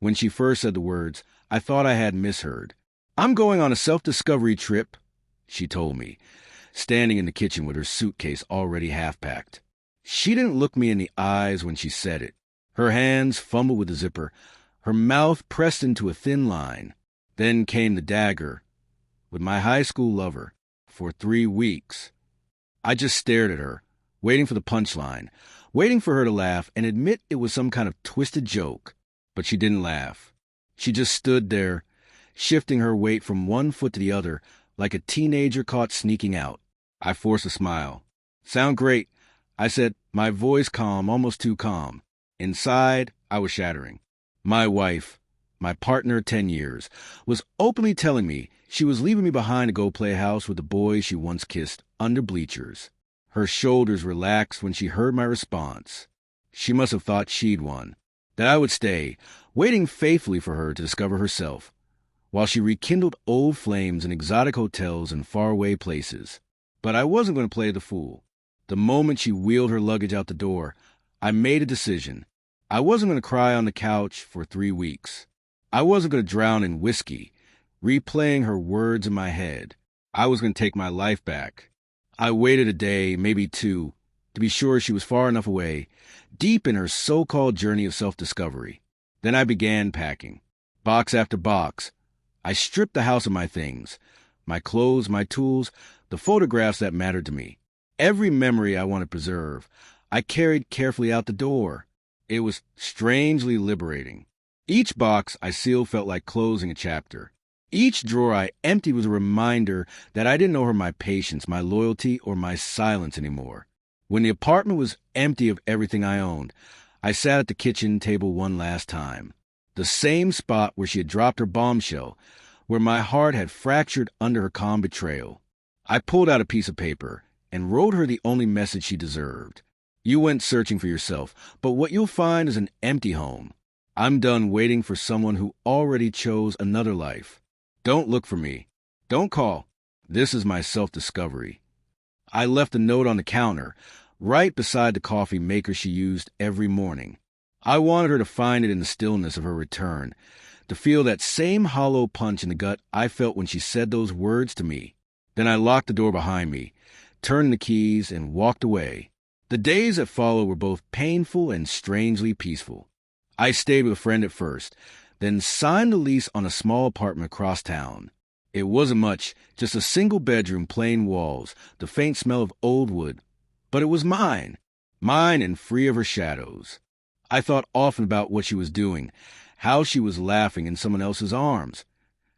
When she first said the words, I thought I had misheard. "I'm going on a self-discovery trip," she told me, standing in the kitchen with her suitcase already half-packed. She didn't look me in the eyes when she said it. Her hands fumbled with the zipper, her mouth pressed into a thin line. Then came the dagger. With my high school lover. For 3 weeks. I just stared at her, waiting for the punchline, waiting for her to laugh and admit it was some kind of twisted joke. But she didn't laugh. She just stood there, shifting her weight from one foot to the other, like a teenager caught sneaking out. I forced a smile. "Sound great," I said, my voice calm, almost too calm. Inside, I was shattering. My wife, my partner 10 years, was openly telling me she was leaving me behind to go play house with the boys she once kissed under bleachers. Her shoulders relaxed when she heard my response. She must have thought she'd won, that I would stay, waiting faithfully for her to discover herself, while she rekindled old flames in exotic hotels and faraway places. But I wasn't going to play the fool. The moment she wheeled her luggage out the door, I made a decision. I wasn't going to cry on the couch for 3 weeks. I wasn't going to drown in whiskey, replaying her words in my head. I was going to take my life back. I waited a day, maybe 2, to be sure she was far enough away, deep in her so-called journey of self-discovery. Then I began packing, box after box. I stripped the house of my things, my clothes, my tools, the photographs that mattered to me. Every memory I wanted to preserve, I carried carefully out the door. It was strangely liberating. Each box I sealed felt like closing a chapter. Each drawer I emptied was a reminder that I didn't owe her my patience, my loyalty, or my silence anymore. When the apartment was empty of everything I owned, I sat at the kitchen table one last time. The same spot where she had dropped her bombshell, where my heart had fractured under her calm betrayal. I pulled out a piece of paper and wrote her the only message she deserved. "You went searching for yourself, but what you'll find is an empty home. I'm done waiting for someone who already chose another life. Don't look for me. Don't call. This is my self-discovery." I left a note on the counter, right beside the coffee maker she used every morning. I wanted her to find it in the stillness of her return, to feel that same hollow punch in the gut I felt when she said those words to me. Then I locked the door behind me, turned the keys, and walked away. The days that followed were both painful and strangely peaceful. I stayed with a friend at first, then signed a lease on a small apartment across town. It wasn't much, just a single bedroom, plain walls, the faint smell of old wood. But it was mine and free of her shadows. I thought often about what she was doing, how she was laughing in someone else's arms,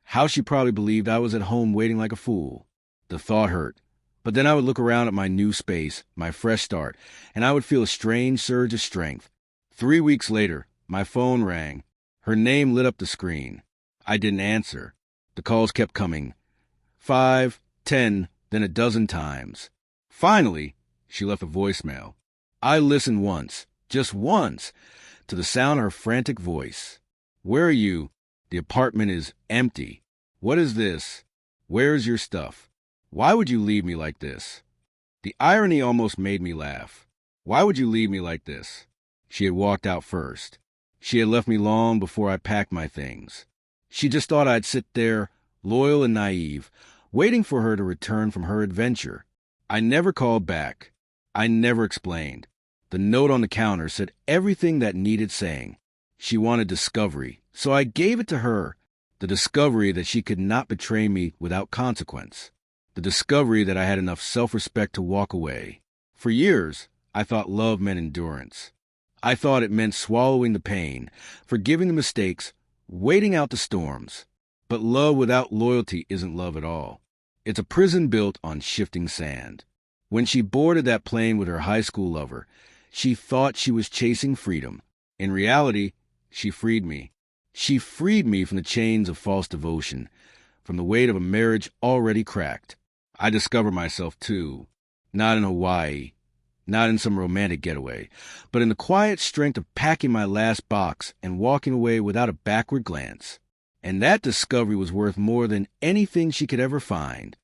how she probably believed I was at home waiting like a fool. The thought hurt. But then I would look around at my new space, my fresh start, and I would feel a strange surge of strength. 3 weeks later, my phone rang. Her name lit up the screen. I didn't answer. The calls kept coming. 5, 10, then a dozen times. Finally, she left a voicemail. I listened once, just once, to the sound of her frantic voice. "Where are you? The apartment is empty. What is this? Where's your stuff? Why would you leave me like this?" The irony almost made me laugh. Why would you leave me like this? She had walked out first. She had left me long before I packed my things. She just thought I'd sit there, loyal and naive, waiting for her to return from her adventure. I never called back. I never explained. The note on the counter said everything that needed saying. She wanted discovery, so I gave it to her. The discovery that she could not betray me without consequence. The discovery that I had enough self-respect to walk away. For years, I thought love meant endurance. I thought it meant swallowing the pain, forgiving the mistakes, waiting out the storms. But love without loyalty isn't love at all. It's a prison built on shifting sand. When she boarded that plane with her high school lover, she thought she was chasing freedom. In reality, she freed me. She freed me from the chains of false devotion, from the weight of a marriage already cracked. I discovered myself, too. Not in Hawaii, not in some romantic getaway, but in the quiet strength of packing my last box and walking away without a backward glance. And that discovery was worth more than anything she could ever find.